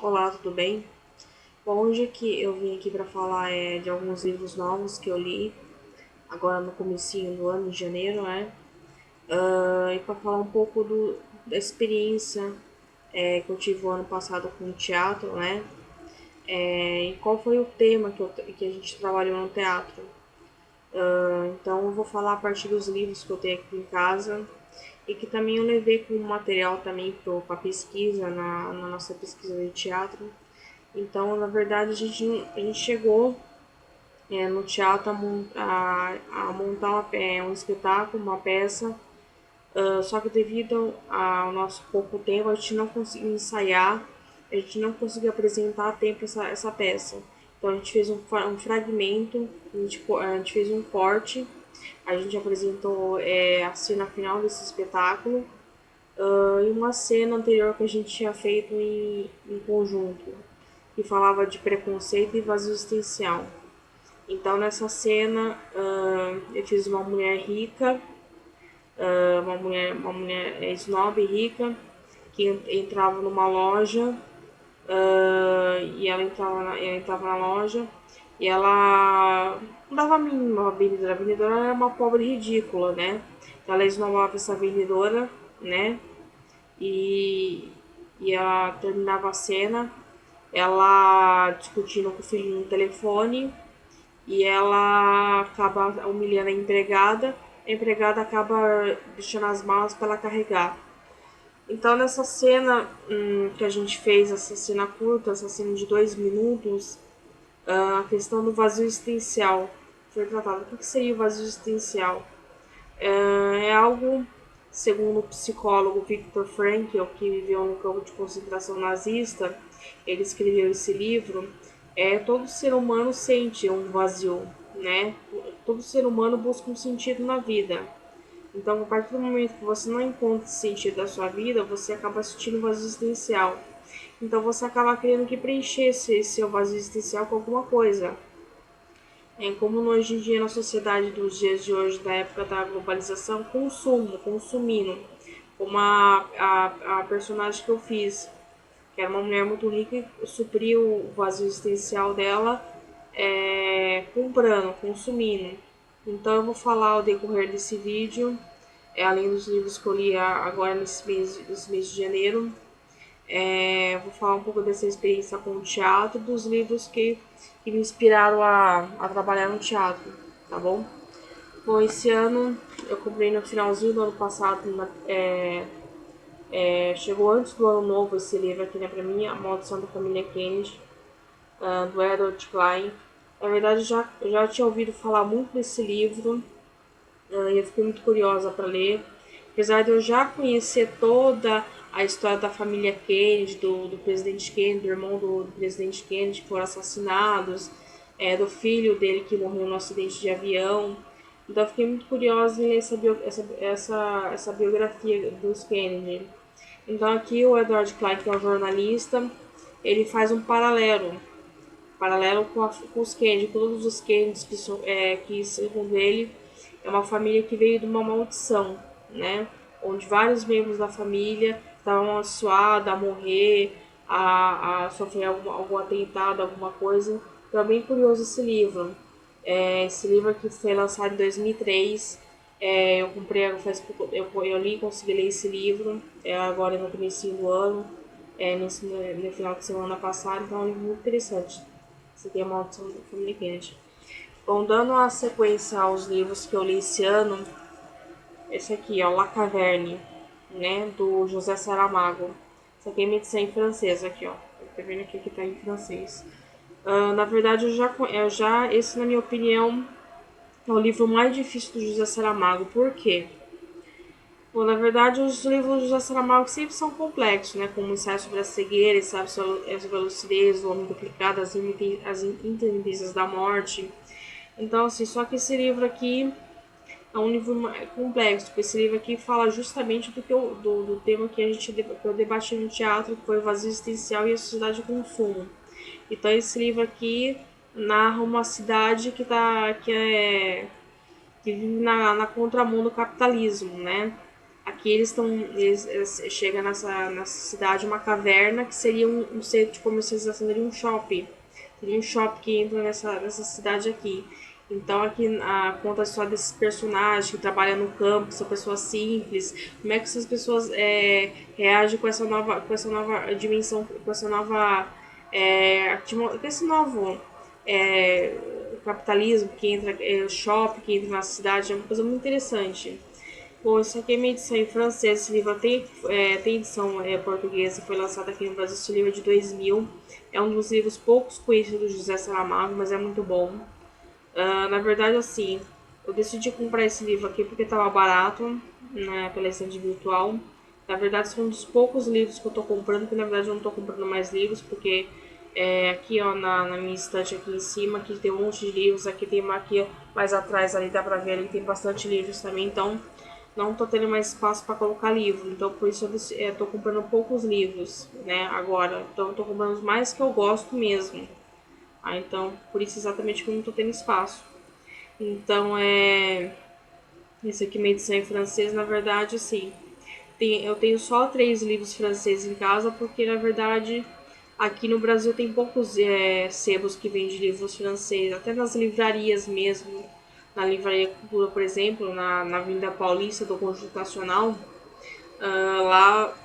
Olá, tudo bem? Bom, hoje aqui eu vim aqui para falar de alguns livros novos que eu li agora no comecinho do ano, de janeiro, e para falar um pouco da experiência que eu tive o ano passado com o teatro, e qual foi o tema que a gente trabalhou no teatro. Então eu vou falar a partir dos livros que eu tenho aqui em casa e que também eu levei como material também para pesquisa, na nossa pesquisa de teatro. Então, na verdade, a gente chegou no teatro a montar um espetáculo, uma peça, só que devido ao nosso pouco tempo, a gente não conseguiu ensaiar, a gente não conseguiu apresentar a tempo essa peça. Então a gente fez um fragmento, a gente fez um corte, a gente apresentou a cena final desse espetáculo e uma cena anterior que a gente tinha feito em conjunto, que falava de preconceito e vazio existencial. Então nessa cena eu fiz uma mulher rica, uma mulher snob rica, que entrava numa loja e ela entrava na loja e ela não dava a mínima a vendedora. A vendedora era uma pobre ridícula, né? Então ela esnobava essa vendedora, né? E, e ela terminava a cena, ela discutindo com o filho no telefone e ela acaba humilhando a empregada acaba deixando as malas para ela carregar. Então nessa cena que a gente fez, essa cena curta, essa cena de 2 minutos, a questão do vazio existencial foi tratada. O que seria o vazio existencial? É algo, segundo o psicólogo Viktor Frankl, que viveu no campo de concentração nazista, ele escreveu esse livro. Todo ser humano sente um vazio, né? Todo ser humano busca um sentido na vida. Então, a partir do momento que você não encontra esse sentido da sua vida, você acaba sentindo um vazio existencial. Então, você acaba querendo que preencher esse seu vazio existencial com alguma coisa. Como hoje em dia na sociedade dos dias de hoje, da época da globalização, consumindo. Como a personagem que eu fiz, que era uma mulher muito rica e supriu o vazio existencial dela comprando, consumindo. Então eu vou falar ao decorrer desse vídeo, além dos livros que eu li agora nesse mês de janeiro, vou falar um pouco dessa experiência com o teatro, dos livros que me inspiraram a trabalhar no teatro, tá bom? Bom, esse ano eu comprei no finalzinho do ano passado, chegou antes do ano novo esse livro aqui, né, pra mim, A Maldição da Família Kennedy, do Edward Klein. Na verdade, eu já tinha ouvido falar muito desse livro, e eu fiquei muito curiosa para ler. Apesar de eu já conhecer toda a história da família Kennedy, do presidente Kennedy, do irmão do presidente Kennedy que foram assassinados, do filho dele que morreu no acidente de avião. Então eu fiquei muito curiosa em ler essa biografia dos Kennedy. Então aqui o Edward Clark, que é um jornalista, ele faz um paralelo com os Kennedy, com todos os Kennedys que segundo ele é uma família que veio de uma maldição, né? Onde vários membros da família estavam amaldiçoados a morrer, a sofrer algum atentado, alguma coisa. Então é bem curioso esse livro. Esse livro aqui foi lançado em 2003. Eu comprei, eu li e consegui ler esse livro agora no começo do ano, no final de semana passado, então é um livro muito interessante. Esse aqui é uma audição da família Kennedy. Bom, dando a sequência aos livros que eu li esse ano, esse aqui, ó, La Caverne, né, do José Saramago. Esse aqui é minha edição em francês, aqui, ó. Tá vendo aqui que tá em francês. Na verdade, esse na minha opinião, é o livro mais difícil do José Saramago. Por quê? Bom, na verdade, os livros do José Saramago sempre são complexos, né? Como Ensaio sobre a Cegueira, Ensaio sobre a Lucidez, O Homem Duplicado, As Intermitências da Morte. Então, assim, só que esse livro aqui é um livro complexo, porque esse livro aqui fala justamente do tema que eu debati no teatro, que foi o vazio existencial e a sociedade de consumo. Então, esse livro aqui narra uma cidade que vive na contramão do capitalismo, né? Aqui eles chegam nessa cidade uma caverna que seria um centro de comercialização, seria um shopping. Seria um shopping que entra nessa cidade aqui. Então aqui conta só desses personagens que trabalham no campo, que são pessoas simples, como é que essas pessoas reagem com essa nova dimensão, com essa nova com esse novo é, capitalismo que entra, shopping que entra na cidade, é uma coisa muito interessante. Bom, isso aqui é minha edição em francês. Esse livro tem edição portuguesa, foi lançado aqui no Brasil. Esse livro é de 2000. É um dos livros poucos conhecidos do José Saramago, mas é muito bom. Na verdade, assim, eu decidi comprar esse livro aqui porque estava barato, né, pela estante virtual. Na verdade, são um dos poucos livros que eu estou comprando, que na verdade eu não estou comprando mais livros, porque aqui ó, na minha estante aqui em cima, aqui tem um monte de livros, aqui tem uma aqui mais atrás ali, dá pra ver ali, tem bastante livros também, então não tô tendo mais espaço para colocar livro, então por isso eu tô comprando poucos livros, né, agora, então eu tô comprando os mais que eu gosto mesmo. Então, por isso exatamente que eu não tô tendo espaço. Então, esse aqui é uma edição em francês, na verdade, assim, eu tenho só 3 livros franceses em casa, porque, na verdade, aqui no Brasil tem poucos sebos que vendem livros franceses, até nas livrarias mesmo, na Livraria Cultura, por exemplo, na Avenida Paulista do Conjunto Nacional, lá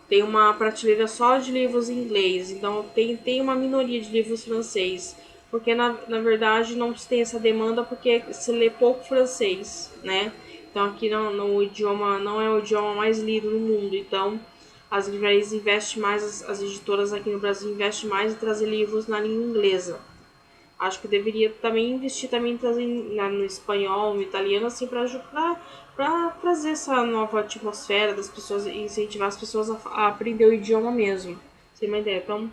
tem uma prateleira só de livros em inglês, então tem uma minoria de livros francês, porque na verdade não se tem essa demanda porque se lê pouco francês, né? Então aqui no idioma não é o idioma mais lido no mundo, então as livrarias investem mais, as editoras aqui no Brasil investem mais em trazer livros na língua inglesa. Acho que deveria também investir também no espanhol, no italiano, assim, para trazer essa nova atmosfera das pessoas e incentivar as pessoas a aprender o idioma mesmo. Sem uma ideia. Então,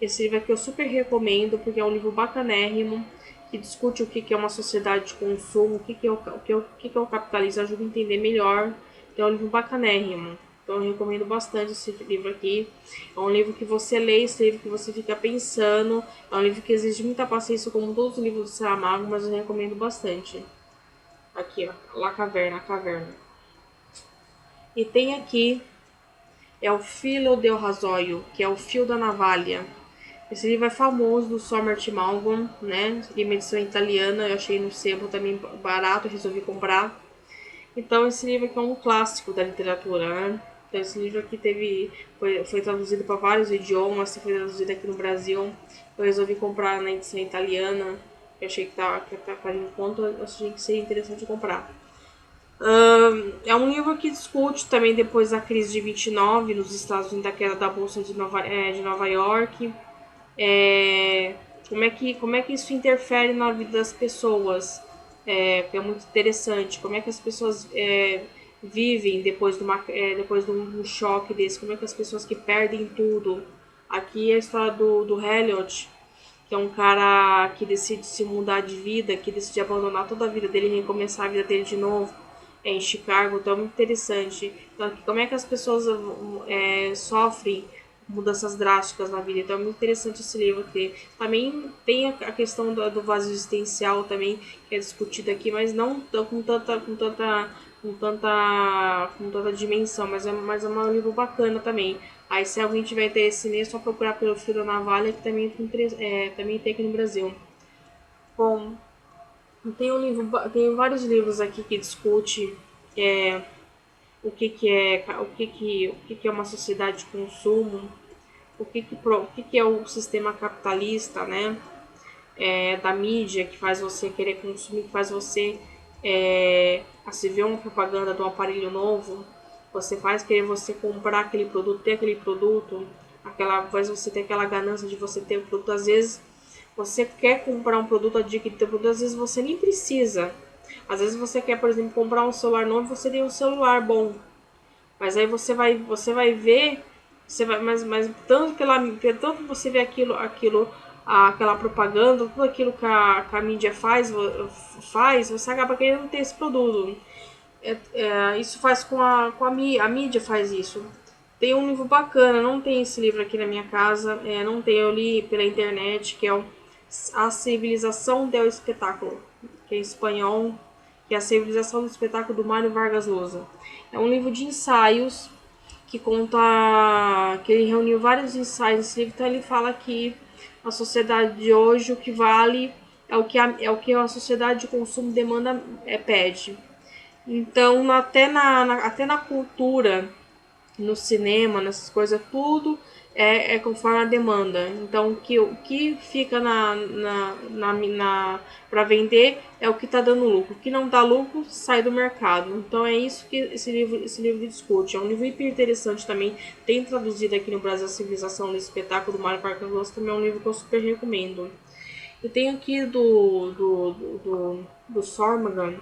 esse livro aqui eu super recomendo, porque é um livro bacanérrimo, que discute o que é uma sociedade de consumo, o que é o capitalismo, ajuda a entender melhor. Então, é um livro bacanérrimo. Então eu recomendo bastante esse livro aqui. É um livro que você lê, esse livro que você fica pensando. É um livro que exige muita paciência, como todos os livros do Saramago, mas eu recomendo bastante. Aqui, ó, La Caverna, a Caverna. E tem aqui, é o Filo del Rasoio, que é o Fio da Navalha. Esse livro é famoso do Sommert Malgom, né? Essa aqui é uma edição italiana, eu achei no sebo também barato, resolvi comprar. Então esse livro aqui é um clássico da literatura, né? Então esse livro aqui foi traduzido para vários idiomas, foi traduzido aqui no Brasil. Eu resolvi comprar na edição italiana. Eu achei que em conta, eu achei que seria interessante comprar. É um livro que discute também depois da crise de 29 nos Estados Unidos, da queda da Bolsa de Nova York. É, como é que isso interfere na vida das pessoas, que é muito interessante, como é que as pessoas vivem depois de um choque desse, como é que as pessoas que perdem tudo. Aqui é a história do Elliot, que é um cara que decide se mudar de vida, que decide abandonar toda a vida dele e recomeçar a vida dele de novo em Chicago, então é muito interessante. Então, como é que as pessoas sofrem mudanças drásticas na vida. Então é muito interessante esse livro aqui. Também tem a questão do vazio existencial também, que é discutida aqui, mas não com tanta dimensão, mas é um livro bacana também. Aí se alguém tiver interesse nisso, é só procurar pelo Fio da Navalha, que também tem aqui no Brasil. Bom, tem vários livros aqui que discute é, o que é uma sociedade de consumo, o que é o sistema capitalista, né? Da mídia que faz você querer consumir, que faz você se ver uma propaganda de um aparelho novo, você faz querer você comprar aquele produto, ter aquele produto, faz você ter aquela ganância de você ter o produto. Às vezes você quer comprar um produto, adquirir teu produto, às vezes você nem precisa. Às vezes você quer, por exemplo, comprar um celular novo, você tem um celular bom, mas aí você vai ver, mas tanto que você vê aquela propaganda, tudo aquilo que a mídia faz, você acaba querendo ter esse produto. Isso faz a mídia faz isso. Tem um livro bacana, não tem esse livro aqui na minha casa, não tem, eu li pela internet, que é A Civilização del Espetáculo, que é em espanhol, que é A Civilização do Espetáculo, do Mário Vargas Llosa. É um livro de ensaios que conta que ele reuniu vários ensaios nesse livro, então ele fala que a sociedade de hoje o que vale é o que a sociedade de consumo demanda, pede. Então até na cultura, no cinema, nessas coisas, tudo é conforme a demanda. Então, o que fica para vender é o que está dando lucro. O que não dá lucro sai do mercado. Então, é isso que esse livro discute. É um livro hiper interessante também. Tem traduzido aqui no Brasil A Civilização do Espetáculo, do Mário Vargas Llosa. Também é um livro que eu super recomendo. Eu tenho aqui do Sormagan,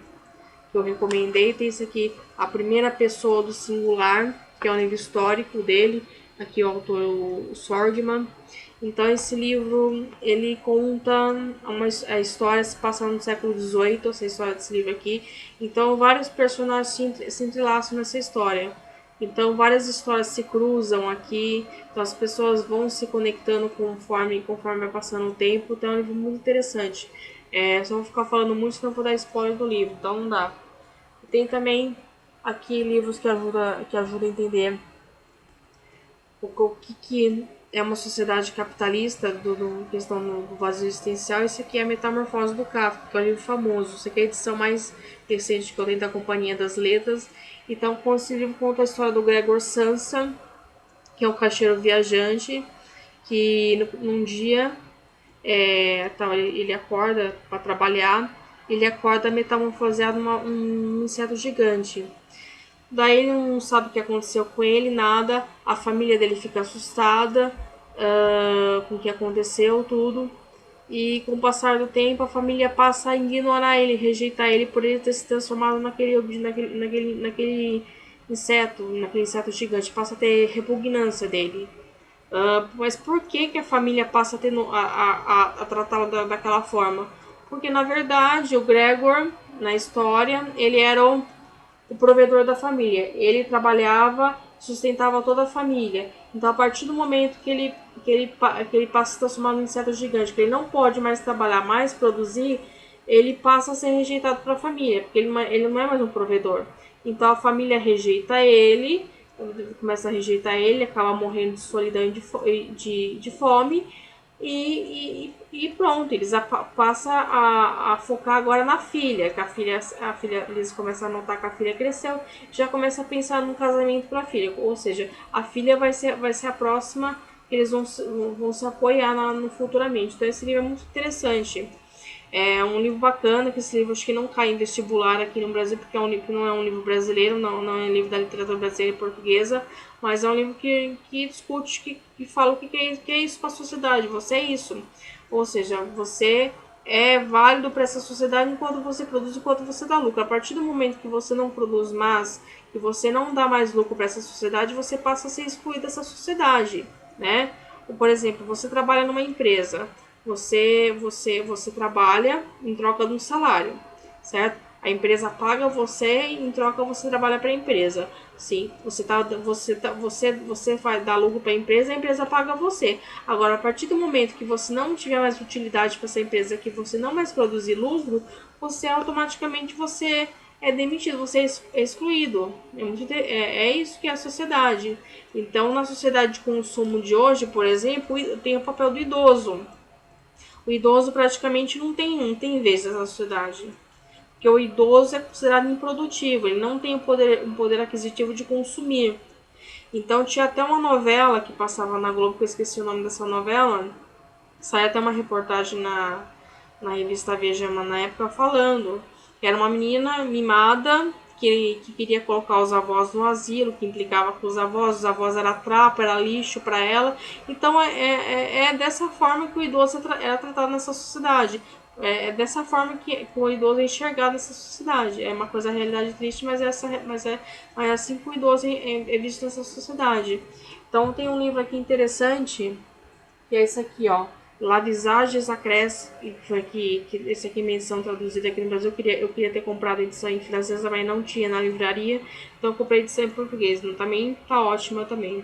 que eu recomendei. Tem esse aqui, A Primeira Pessoa do Singular, que é um livro histórico dele, aqui o autor o Sorgman. Então esse livro, ele conta a história se passando no século XVIII, essa história desse livro aqui. Então vários personagens se entrelaçam nessa história. Então várias histórias se cruzam aqui, então as pessoas vão se conectando conforme vai passando o tempo. Então é um livro muito interessante. Só vou ficar falando muito, senão vou dar spoiler do livro, então não dá. Tem também aqui livros que ajudam a entender o que é uma sociedade capitalista, questão do vazio existencial. Esse aqui é a Metamorfose do Kafka, que é um livro famoso. Esse aqui é a edição mais recente que eu tenho da Companhia das Letras. Então, esse livro conta a história do Gregor Samsa, que é um caixeiro viajante, que num dia ele acorda para trabalhar, ele acorda metamorfoseado um inseto gigante. Daí ele não sabe o que aconteceu com ele, nada. A família dele fica assustada com o que aconteceu, tudo. E com o passar do tempo, a família passa a ignorar ele, rejeitar ele por ele ter se transformado naquele inseto gigante. Passa a ter repugnância dele. Mas por que a família passa a, ter a tratá-lo daquela forma? Porque na verdade o Gregor, na história, ele era o provedor da família. Ele trabalhava, sustentava toda a família. Então, a partir do momento que ele passa a se transformar num inseto gigante, que ele não pode mais trabalhar, mais produzir, ele passa a ser rejeitado pela família, porque ele não é mais um provedor. Então, a família rejeita ele, começa a rejeitar ele, acaba morrendo de solidão e de fome. E pronto, eles passam a focar agora na filha, que a filha, eles começam a notar que a filha cresceu, já começa a pensar num casamento para a filha, ou seja, a filha vai ser a próxima que eles vão se apoiar no futuramente. Então esse livro é muito interessante. É um livro bacana, que esse livro acho que não cai em vestibular aqui no Brasil, porque é um livro que não é um livro brasileiro, não é um livro da literatura brasileira e portuguesa, mas é um livro que discute, que fala o que é isso para a sociedade. Você é isso. Ou seja, você é válido para essa sociedade enquanto você produz, enquanto você dá lucro. A partir do momento que você não produz mais, que você não dá mais lucro para essa sociedade, você passa a ser excluído dessa sociedade, né? Por exemplo, você trabalha numa empresa, você trabalha em troca de um salário, certo? A empresa paga você e em troca você trabalha para a empresa. Sim, você vai dar lucro para a empresa paga você. Agora, a partir do momento que você não tiver mais utilidade para essa empresa, que você não mais produzir lucro, você automaticamente você é demitido, você é excluído. É isso que é a sociedade. Então, na sociedade de consumo de hoje, por exemplo, tem o papel do idoso. O idoso praticamente não tem vez nessa sociedade. Porque o idoso é considerado improdutivo, ele não tem um poder aquisitivo de consumir. Então tinha até uma novela que passava na Globo, que eu esqueci o nome dessa novela. Saiu até uma reportagem na revista Veja na época falando que era uma menina mimada que queria colocar os avós no asilo, que implicava com os avós era trapo, era lixo para ela. Então é dessa forma que o idoso era tratado nessa sociedade. É dessa forma que o idoso é enxergado nessa sociedade. É uma coisa, a realidade triste, mas é assim que o idoso é visto nessa sociedade. Então tem um livro aqui interessante, que é esse aqui, ó. La Visage Sacrés, que foi que esse aqui é menção traduzida aqui no Brasil. Eu queria ter comprado a edição em francesa, mas não tinha na livraria, então eu comprei a edição em português. Também tá ótima também.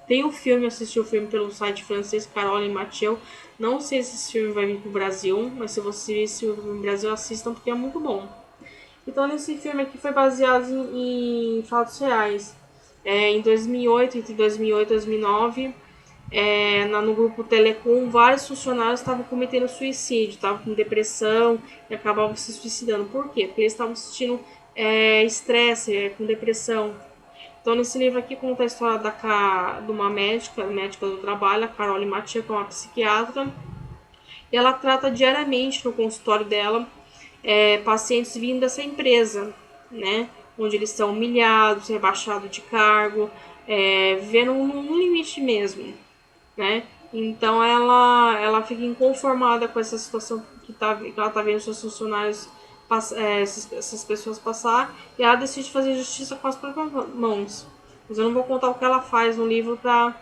Tem um filme, eu assisti o filme pelo site francês, Carole e Mathieu. Não sei se esse filme vai vir pro Brasil, mas se você vir esse filme no Brasil, assistam porque é muito bom. Então, nesse filme aqui foi baseado em fatos reais. Em 2008, entre 2008 e 2009, no grupo Telecom, vários funcionários estavam cometendo suicídio, estavam com depressão e acabavam se suicidando. Por quê? Porque eles estavam sentindo estresse, com depressão. Então, nesse livro aqui conta a história de uma médica do trabalho, a Carole Matia, que é uma psiquiatra, e ela trata diariamente no consultório dela pacientes vindo dessa empresa, né? Onde eles são humilhados, rebaixados de cargo, vivendo no limite mesmo, né? Então ela fica inconformada com essa situação que ela tá vendo seus funcionários essas pessoas passar, e ela decide fazer justiça com as próprias mãos. Mas eu não vou contar o que ela faz no livro pra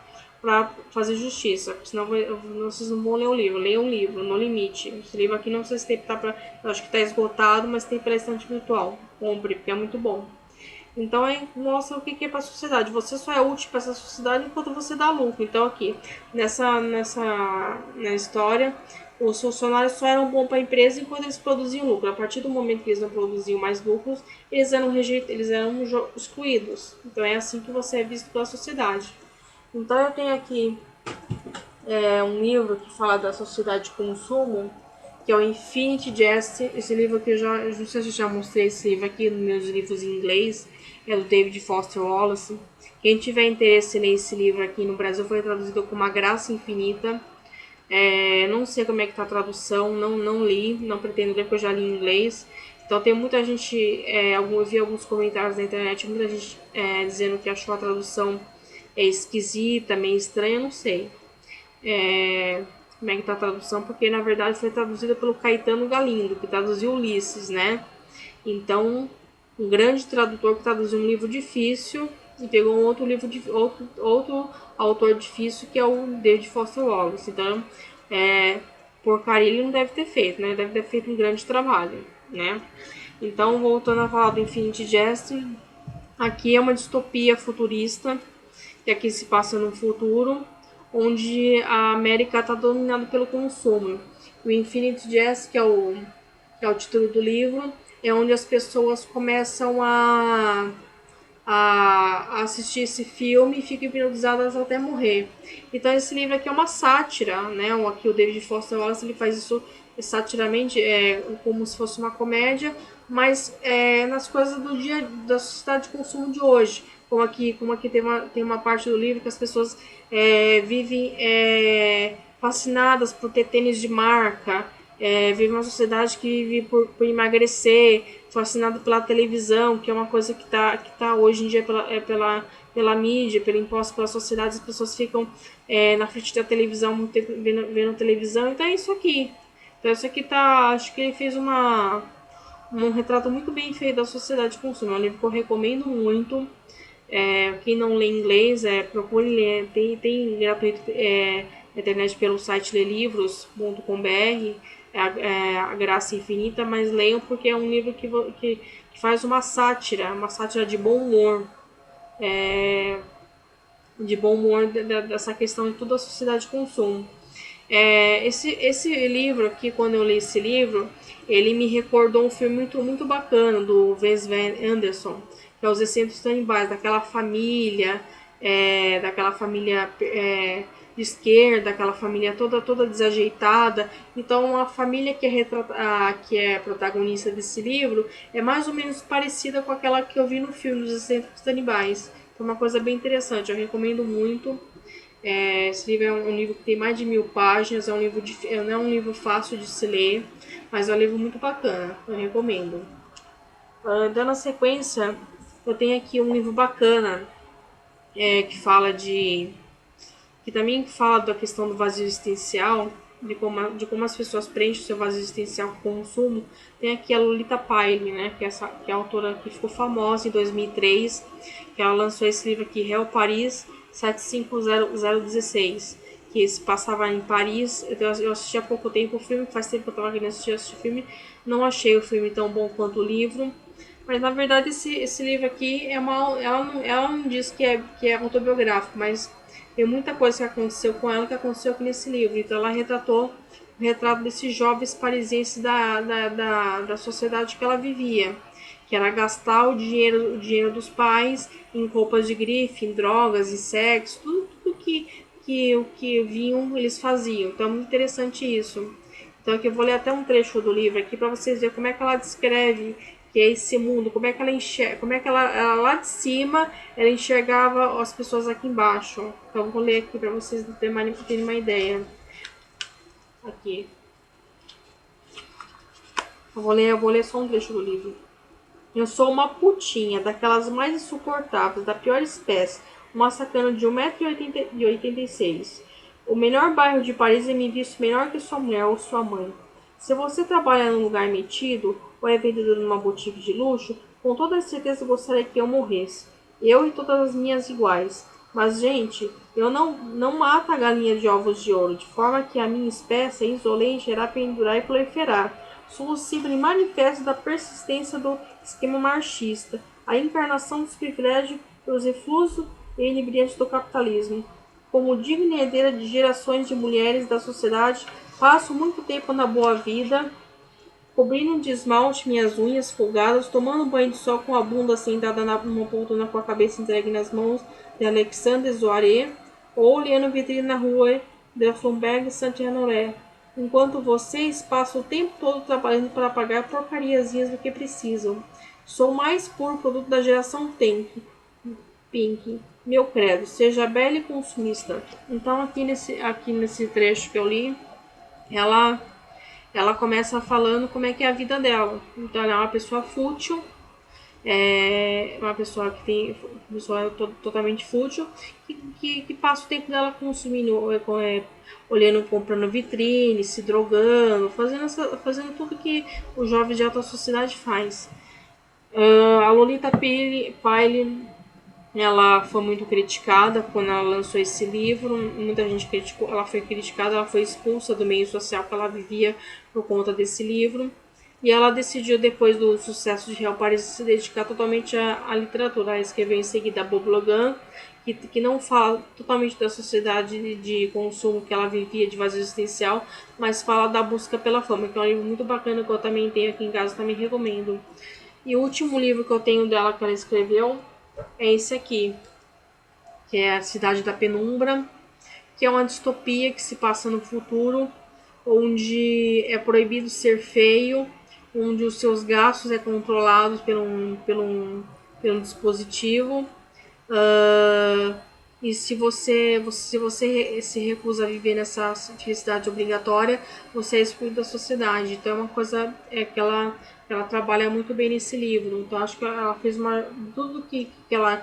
fazer justiça, senão vocês não vão ler o livro. Leiam um livro, No Limite. Esse livro aqui não sei se tem eu acho que tá esgotado, mas tem pela estante virtual. Compre, porque é muito bom. Então mostra o que é para a sociedade. Você só é útil para essa sociedade enquanto você dá lucro. Então aqui, na história, os funcionários só eram bons para a empresa enquanto eles produziam lucro. A partir do momento que eles não produziam mais lucros, eles eram excluídos. Então é assim que você é visto pela sociedade. Então eu tenho aqui um livro que fala da sociedade de consumo, que é o Infinity Jest. Esse livro aqui eu não sei se eu já mostrei esse livro aqui nos meus livros em inglês, é do David Foster Wallace. Quem tiver interesse em ler esse livro aqui no Brasil, foi traduzido como A Graça Infinita. Não sei como é que tá a tradução, não li, não pretendo ler porque eu já li em inglês. Então tem muita gente, eu vi alguns comentários na internet, muita gente dizendo que achou a tradução esquisita, meio estranha, eu não sei como é que tá a tradução, porque na verdade foi traduzida pelo Caetano Galindo, que traduziu Ulisses, né? Então, um grande tradutor que traduziu um livro difícil e pegou um outro livro de outro autor difícil, que é o David Foster Wallace. Então, porcaria ele não deve ter feito, né? Deve ter feito um grande trabalho, né? Então, voltando a falar do Infinity Jest, aqui é uma distopia futurista, que aqui se passa no futuro, onde a América está dominada pelo consumo. O Infinity Jest, que é o título do livro, é onde as pessoas começam a assistir esse filme e ficam hipnotizadas até morrer. Então esse livro aqui é uma sátira, né? Aqui o David Foster Wallace ele faz isso satiramente, como se fosse uma comédia, mas nas coisas do dia da sociedade de consumo de hoje. Como aqui tem uma parte do livro que as pessoas vivem fascinadas por ter tênis de marca, vive uma sociedade que vive por emagrecer, fascinada pela televisão, que é uma coisa que tá hoje em dia pela mídia, pela imposta pela sociedade, as pessoas ficam na frente da televisão, muito tempo vendo televisão, então é isso aqui. Então isso aqui acho que ele fez um retrato muito bem feito da sociedade de consumo, é um livro que eu recomendo muito. Quem não lê inglês, procure ler, tem gratuito na internet pelo site lelivros.com.br, a Graça Infinita, mas leiam porque é um livro que faz uma sátira de bom humor, dessa questão de toda a sociedade de consumo. Esse livro aqui, quando eu li esse livro, ele me recordou um filme muito bacana do Wes Van Anderson, que é Os Excêntricos Canibais, daquela família de esquerda, aquela família toda desajeitada. Então a família que é protagonista desse livro é mais ou menos parecida com aquela que eu vi no filme dos Excêntricos Canibais. Então é uma coisa bem interessante, eu recomendo muito. Esse livro é um livro que tem mais de 1000 páginas, não é um livro fácil de se ler, mas é um livro muito bacana, eu recomendo. Dando a sequência, eu tenho aqui um livro bacana que também fala da questão do vazio existencial, de como as pessoas preenchem o seu vazio existencial com o consumo. Tem aqui a Lolita Pyle, né, que é a autora que ficou famosa em 2003, que ela lançou esse livro aqui, Real Paris 75016, que se passava em Paris. Eu assisti há pouco tempo o filme, faz tempo que eu estava querendo assistir o filme, não achei o filme tão bom quanto o livro, mas na verdade esse livro aqui ela não diz que é autobiográfico, mas tem muita coisa que aconteceu com ela que aconteceu aqui nesse livro. Então ela retratou o retrato desses jovens parisienses da sociedade que ela vivia. que era gastar o dinheiro dos pais em roupas de grife, em drogas, em sexo, tudo o que vinham eles faziam. Então é muito interessante isso. Então aqui eu vou ler até um trecho do livro aqui para vocês verem como é que ela descreve que é esse mundo, como é que ela enxerga, como é que ela lá de cima ela enxergava as pessoas aqui embaixo. Então eu vou ler aqui para vocês terem uma ideia. Aqui. Eu vou ler só um trecho do livro. Eu sou uma putinha, daquelas mais insuportáveis, da pior espécie, uma sacana de 1,86 m. O melhor bairro de Paris é me visto melhor que sua mulher ou sua mãe. Se você trabalha num lugar metido ou é vendedor numa boutique de luxo, com toda certeza gostaria que eu morresse. Eu e todas as minhas iguais. Mas, gente, eu não mato a galinha de ovos de ouro, de forma que a minha espécie é isolente, gerar, pendurar e proliferar. Sou o símbolo manifesto da persistência do esquema marxista, a encarnação dos privilégios pelos refluxos e inebriantes do capitalismo. Como digna herdeira de gerações de mulheres da sociedade, passo muito tempo na boa vida, cobrindo de esmalte minhas unhas folgadas, tomando banho de sol com a bunda sentada numa poltrona com a cabeça entregue nas mãos de Alexandre Zoaré, ou olhando vitrine na rua de Flumberg Saint-Honoré, enquanto vocês passam o tempo todo trabalhando para pagar porcariazinhas do que precisam. Sou o mais puro produto da geração Pink. Meu credo, seja bela e consumista. Então aqui nesse trecho que eu li, ela ela começa falando como é que é a vida dela. Então ela é uma pessoa fútil, é uma pessoa que tem totalmente fútil, que passa o tempo dela consumindo, olhando, comprando vitrine, se drogando, fazendo tudo que os jovens de alta sociedade faz. A Lolita Pyle, ela foi muito criticada quando ela lançou esse livro. Muita gente criticou, ela foi criticada, ela foi expulsa do meio social que ela vivia por conta desse livro. E ela decidiu, depois do sucesso de Real Paris, se dedicar totalmente à literatura. Ela escreveu em seguida Bob Logan, que não fala totalmente da sociedade de consumo que ela vivia, de vazio existencial, mas fala da busca pela fama, que é um livro muito bacana que eu também tenho aqui em casa, também recomendo. E o último livro que eu tenho dela que ela escreveu é esse aqui, que é A Cidade da Penumbra, que é uma distopia que se passa no futuro, onde é proibido ser feio, onde os seus gastos é controlados pelo dispositivo. E se você se recusa a viver nessa felicidade obrigatória, você é excluído da sociedade. Então é uma coisa ela trabalha muito bem nesse livro. Então acho que ela fez tudo que ela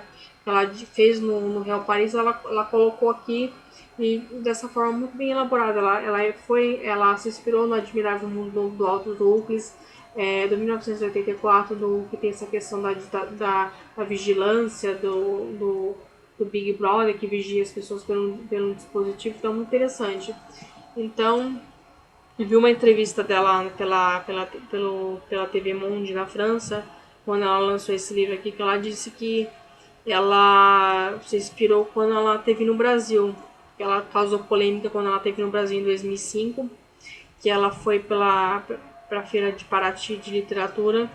fez no Real Paris, ela colocou aqui e dessa forma muito bem elaborada. Ela se inspirou no Admirável Mundo do Alto do Euclides, do 1984, que tem essa questão da vigilância do Big Brother, que vigia as pessoas pelo dispositivo, então é muito interessante. Então, eu vi uma entrevista dela pela TV Monde na França, quando ela lançou esse livro aqui, que ela disse que ela se inspirou quando ela esteve no Brasil. Ela causou polêmica quando ela esteve no Brasil em 2005, que ela foi para a Feira de Paraty de Literatura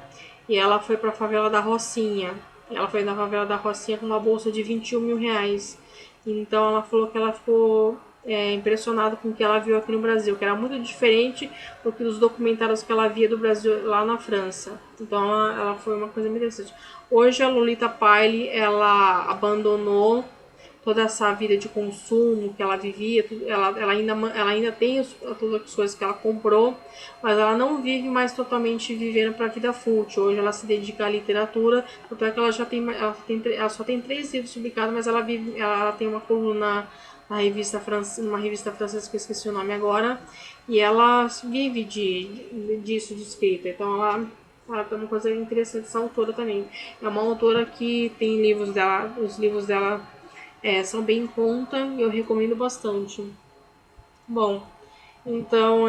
e ela foi para a favela da Rocinha. Ela foi na favela da Rocinha com uma bolsa de 21 mil reais. Então ela falou que ela ficou impressionada com o que ela viu aqui no Brasil, que era muito diferente do que os documentários que ela via do Brasil lá na França. Então ela foi uma coisa muito interessante. Hoje a Lolita Pyle, ela abandonou toda essa vida de consumo que ela vivia, ela ainda tem todas as coisas que ela comprou, mas ela não vive mais totalmente vivendo para a vida fútil. Hoje ela se dedica à literatura, tanto é que ela só tem 3 livros publicados, mas ela tem uma coluna numa revista francesa que eu esqueci o nome agora, e ela vive disso de escrita. Então ela tem uma coisa interessante, essa autora também. É uma autora que tem livros dela, os livros dela são bem em conta e eu recomendo bastante. Bom, então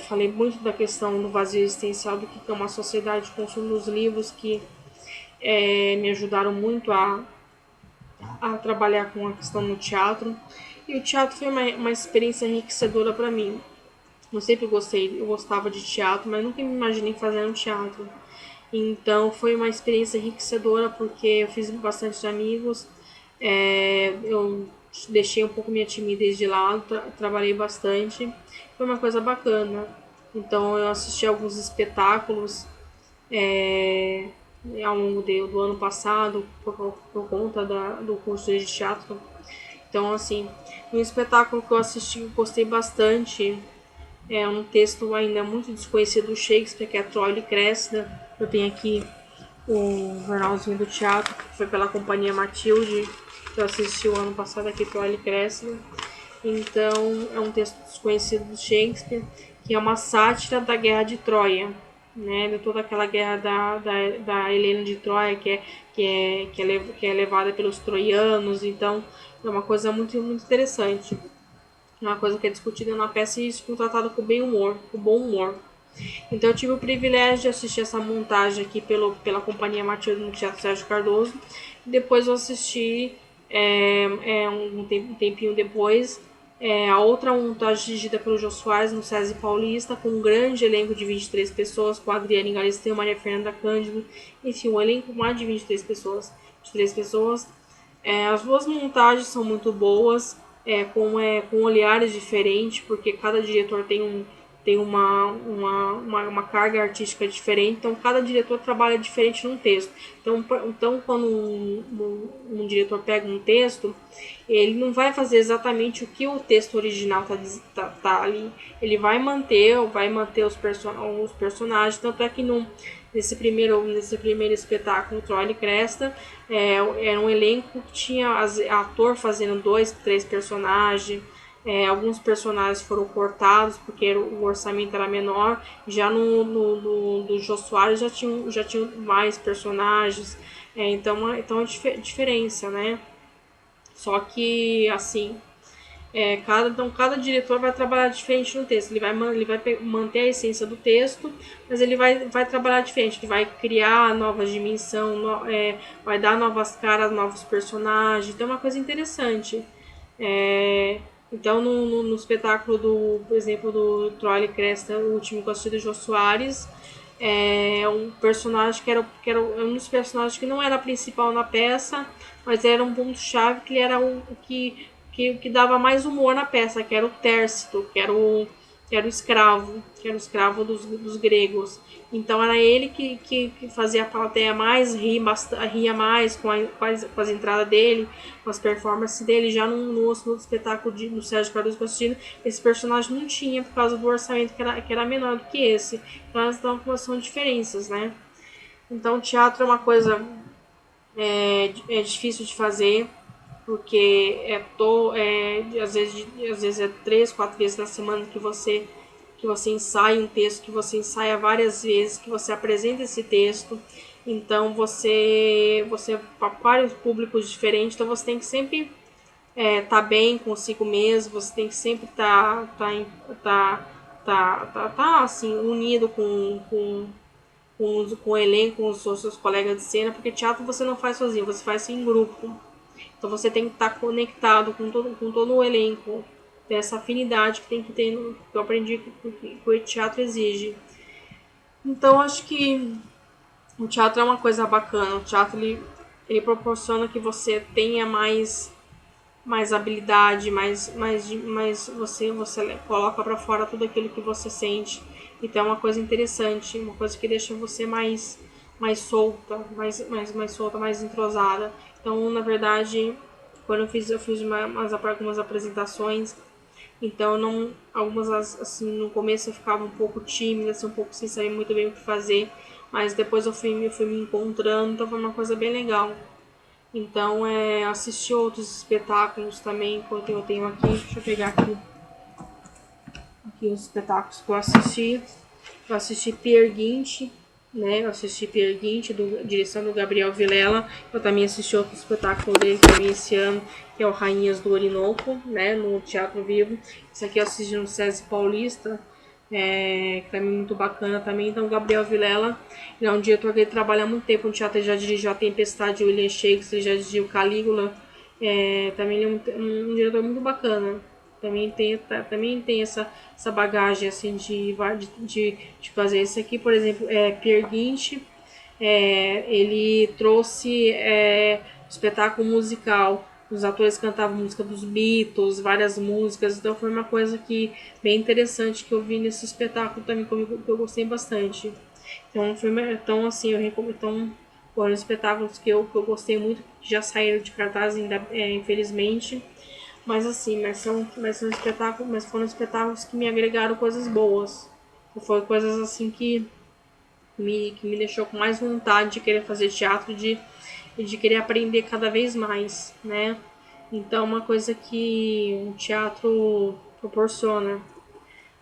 falei muito da questão do vazio existencial, do que é uma sociedade de consumo dos livros que me ajudaram muito a trabalhar com a questão no teatro. E o teatro foi uma experiência enriquecedora para mim. Eu sempre gostava de teatro, mas nunca me imaginei fazendo teatro. Então foi uma experiência enriquecedora porque eu fiz bastante amigos, eu deixei um pouco minha timidez de lado, trabalhei bastante, foi uma coisa bacana. Então eu assisti alguns espetáculos é, ao longo do ano passado por conta do curso de teatro. Então, assim, um espetáculo que eu assisti e gostei bastante é um texto ainda muito desconhecido do Shakespeare, que é Troilus e Cressida. Eu tenho aqui o jornalzinho do teatro, que foi pela Companhia Matilde, que eu assisti o ano passado aqui, Troilus e Cressida. Então, é um texto desconhecido do Shakespeare, que é uma sátira da Guerra de Troia, né, de toda aquela guerra da Helena de Troia, que é levada pelos troianos. Então, é uma coisa muito interessante. É uma coisa que é discutida na peça e isso tratada com bom humor. Então eu tive o privilégio de assistir essa montagem aqui pela Companhia Matilde no Teatro Sérgio Cardoso. Depois eu assisti um tempinho depois a outra montagem dirigida pelo Jô Soares no SESI Paulista, com um grande elenco de 23 pessoas, com a Adriane Galisteu, Maria Fernanda Cândido, enfim, um elenco com mais de 23 pessoas. 23 pessoas. As duas montagens são muito boas, com olhares diferentes, porque cada diretor tem uma carga artística diferente, então cada diretor trabalha diferente num texto. Então quando um diretor pega um texto, ele não vai fazer exatamente o que o texto original tá ali. Ele vai manter os personagens, tanto é que nesse primeiro espetáculo, Troy e Cresta, era um elenco que tinha ator fazendo 2, 3 personagens. Alguns personagens foram cortados porque o orçamento era menor. Já do Jô Soares já tinham mais personagens. Então é diferença, né? Só que, assim, cada diretor vai trabalhar diferente no texto. Ele vai manter a essência do texto, mas ele vai trabalhar diferente. Ele vai criar novas dimensões, vai dar novas caras, novos personagens. Então é uma coisa interessante. Então, no espetáculo por exemplo, do Troy Cresta, o último que eu assisti do Jô Soares, um personagem que era um dos personagens que não era principal na peça, mas era um ponto-chave, que ele era que dava mais humor na peça, que era o Tército, que era o escravo dos gregos. Então era ele que fazia a plateia ria mais com as entradas dele, com as performances dele. Já no outro espetáculo do Sérgio Cardoso que eu assistindo, esse personagem não tinha, por causa do orçamento que era menor do que esse. Então são diferenças, né? Então o teatro é uma coisa difícil de fazer, porque às vezes é 3, 4 vezes na semana que você ensaia um texto, que você ensaia várias vezes, que você apresenta esse texto. Então você para vários públicos diferentes, então você tem que sempre tá bem consigo mesmo, você tem que sempre tá assim unido com o elenco, com os seus colegas de cena, porque teatro você não faz sozinho, você faz em grupo. Então você tem que estar conectado com todo o elenco, ter essa afinidade que tem que ter, que eu aprendi que o teatro exige. Então acho que o teatro é uma coisa bacana. O teatro ele proporciona que você tenha mais habilidade, mais você coloca para fora tudo aquilo que você sente. Então é uma coisa interessante, uma coisa que deixa você mais solta, mais solta, mais entrosada. Então, na verdade, quando eu fiz algumas apresentações, então não algumas assim no começo eu ficava um pouco tímida, assim, um pouco sem saber muito bem o que fazer, mas depois eu fui me encontrando, então foi uma coisa bem legal. Então, assisti outros espetáculos também, enquanto eu tenho aqui. Deixa eu pegar aqui os espetáculos que eu assisti. Eu assisti Peer Gynt, né? Eu assisti Peer Gynt, direção do Gabriel Vilela. Eu também assisti outro espetáculo dele também esse ano, que é o Rainhas do Orinoco, né? No Teatro Vivo. Esse aqui eu assisti no SESI Paulista, que também é muito bacana também. Então, o Gabriel Vilela, ele é um diretor que trabalha há muito tempo no teatro. Ele já dirigiu A Tempestade, William Shakespeare, já dirigiu Calígula. Também ele é um diretor muito bacana. Também tem essa bagagem assim de fazer isso aqui, por exemplo, Peer Gynt. ele trouxe espetáculo musical. Os atores cantavam música dos Beatles, várias músicas, então foi uma coisa que bem interessante que eu vi nesse espetáculo também, que eu gostei bastante. Então assim, eu recomendo. Então, foram espetáculos que eu gostei muito, que já saíram de cartaz, ainda, infelizmente. Mas assim, mas foram espetáculos que me agregaram coisas boas. Foi coisas assim que me deixou com mais vontade de querer fazer teatro e de querer aprender cada vez mais, né? Então, uma coisa que o teatro proporciona.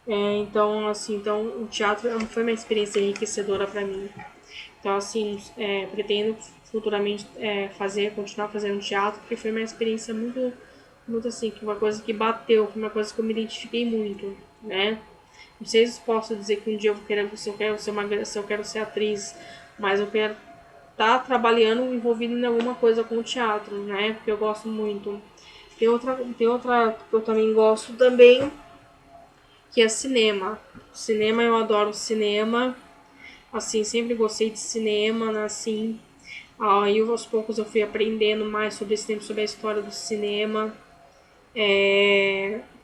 Então, assim, então o teatro foi uma experiência enriquecedora para mim. Então, assim, pretendo futuramente continuar fazendo teatro, porque foi uma experiência muito assim, que uma coisa que bateu, foi uma coisa que eu me identifiquei muito, né? Não sei se posso dizer que um dia se eu quero ser atriz, mas eu quero estar trabalhando envolvido em alguma coisa com o teatro, né? Porque eu gosto muito. Tem outra que eu também gosto também, que é cinema. Cinema, eu adoro cinema. Assim, sempre gostei de cinema, né? Assim, aí aos poucos eu fui aprendendo mais sobre esse tempo, sobre a história do cinema.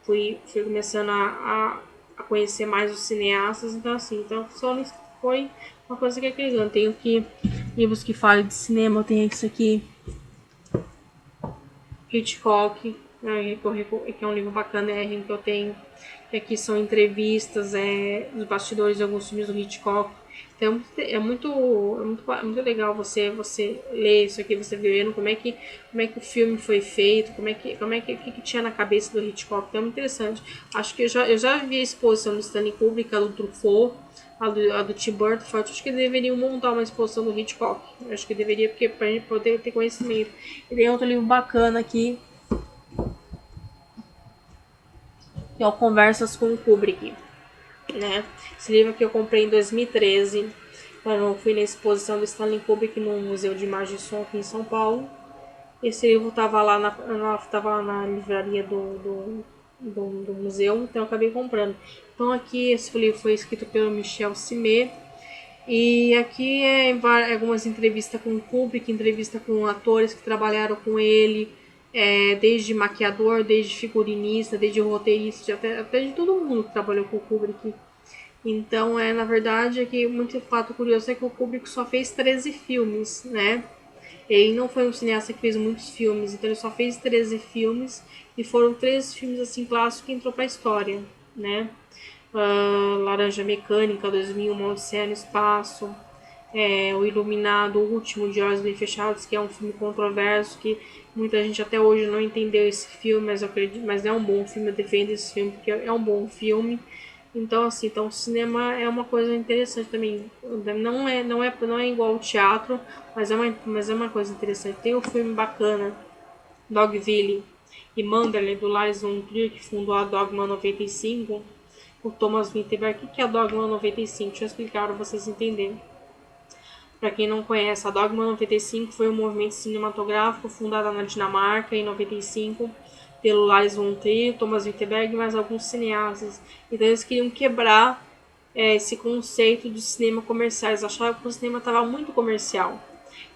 Fui começando a conhecer mais os cineastas, então assim, então só foi uma coisa que agregando. Tenho que livros que falam de cinema, eu tenho isso aqui, Hitchcock, né, que é um livro bacana, que eu tenho, que aqui são entrevistas, dos bastidores de alguns filmes do Hitchcock. Então é muito legal você ler isso aqui, você vendo como é que o filme foi feito, que tinha na cabeça do Hitchcock. Então é muito interessante. Acho que eu já vi a exposição do Stanley Kubrick, a do Truffaut, a do Tim Burton. Acho que deveriam montar uma exposição do Hitchcock. Acho que deveria, porque pra gente poder ter conhecimento. E tem outro livro bacana aqui, que é o Conversas com o Kubrick, né? Esse livro que eu comprei em 2013, quando eu fui na exposição do Stanley Kubrick no Museu de Imagem e Som aqui em São Paulo. Esse livro estava tava lá na livraria do museu, então eu acabei comprando. Então aqui esse livro foi escrito pelo Michel Cimé. E aqui algumas entrevistas com o Kubrick, entrevista com atores que trabalharam com ele, desde maquiador, desde figurinista, desde roteirista, até de todo mundo que trabalhou com o Kubrick. Então, na verdade, aqui muito fato curioso é que o Kubrick só fez 13 filmes, né? Ele não foi um cineasta que fez muitos filmes, então ele só fez 13 filmes e foram 13 filmes assim clássicos que entrou para a história, né? Laranja Mecânica, 2001, Uma Odisseia no Espaço, O Iluminado, O Último de Olhos Bem Fechados, que é um filme controverso, que muita gente até hoje não entendeu esse filme, mas é um bom filme, eu defendo esse filme porque é um bom filme. Então, assim, então o cinema é uma coisa interessante também. Não é igual ao teatro, mas é uma coisa interessante. Tem um filme bacana, Dogville e Manderley, do Lars von Trier, que fundou a Dogma 95, o Thomas Vinterberg. O que é a Dogma 95? Deixa eu explicar para vocês entenderem. Para quem não conhece, a Dogma 95 foi um movimento cinematográfico fundado na Dinamarca em 95 pelo Lars von Trier, Thomas Vinterberg e mais alguns cineastas. Então eles queriam quebrar esse conceito de cinema comercial. Eles achavam que o cinema estava muito comercial.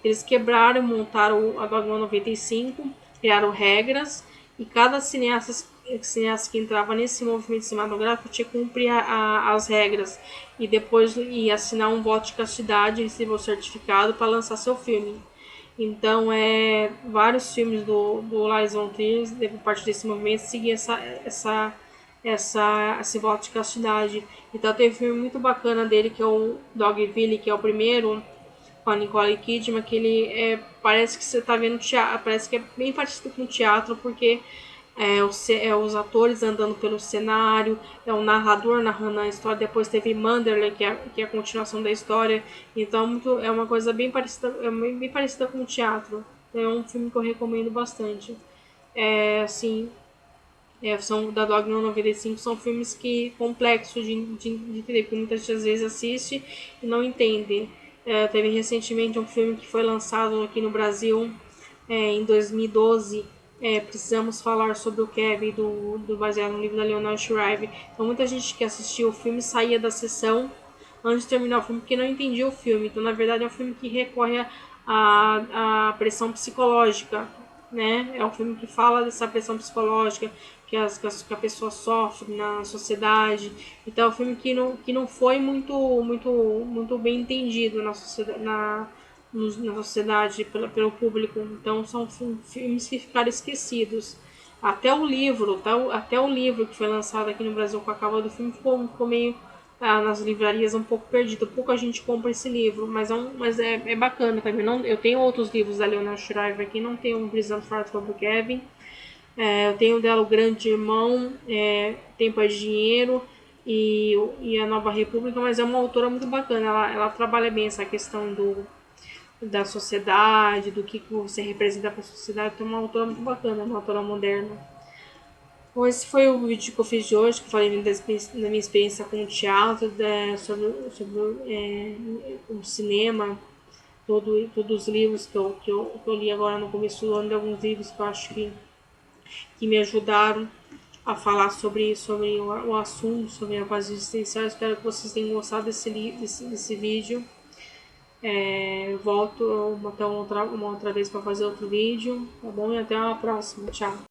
Eles quebraram, montaram a Dogma 95, criaram regras e cada cineasta que entrava nesse movimento cinematográfico tinha que cumprir as regras e depois ia assinar um voto de castidade e receber o certificado para lançar seu filme. Então, vários filmes do Lars von Trier, a partir desse movimento, seguiam esse voto de castidade. Então, tem um filme muito bacana dele, que é o Dogville, que é o primeiro, com a Nicole Kidman, que ele parece que você está vendo teatro, parece que é bem parecido com teatro, porque os atores andando pelo cenário, é o narrador narrando a história. Depois teve Manderley, que é a continuação da história. Então é uma coisa bem parecida com o teatro. É um filme que eu recomendo bastante. Assim, são da Dogma 95, são filmes que complexos de entender, porque muitas vezes assiste e não entende. Teve recentemente um filme que foi lançado aqui no Brasil em 2012. Precisamos falar sobre o Kevin, baseado no livro da Leonor Shriver. Então muita gente que assistiu o filme saía da sessão antes de terminar o filme porque não entendia o filme. Então, na verdade, é um filme que recorre à pressão psicológica, né? É um filme que fala dessa pressão psicológica que a pessoa sofre na sociedade. Então, é um filme que não foi muito bem entendido na sociedade pelo público. Então, são filmes que ficaram esquecidos. Até o livro que foi lançado aqui no Brasil com a capa do filme ficou meio nas livrarias um pouco perdido. Pouca gente compra esse livro, mas é bacana também. Não, eu tenho outros livros da Leonel Shriver aqui, não tenho um Brisando Forte sobre Kevin. Eu tenho dela O Grande Irmão, Tempo é Dinheiro e A Nova República, mas é uma autora muito bacana. Ela trabalha bem essa questão da sociedade, do que você representa para a sociedade. Então, é uma autora muito bacana, uma autora moderna. Bom, esse foi o vídeo que eu fiz de hoje, que eu falei da minha experiência com o teatro, sobre o cinema, todos os livros que eu li agora no começo do ano, de alguns livros que eu acho que me ajudaram a falar sobre o assunto, sobre a base existencial. Espero que vocês tenham gostado desse vídeo. Eu volto uma outra vez para fazer outro vídeo, tá bom? E até a próxima. Tchau.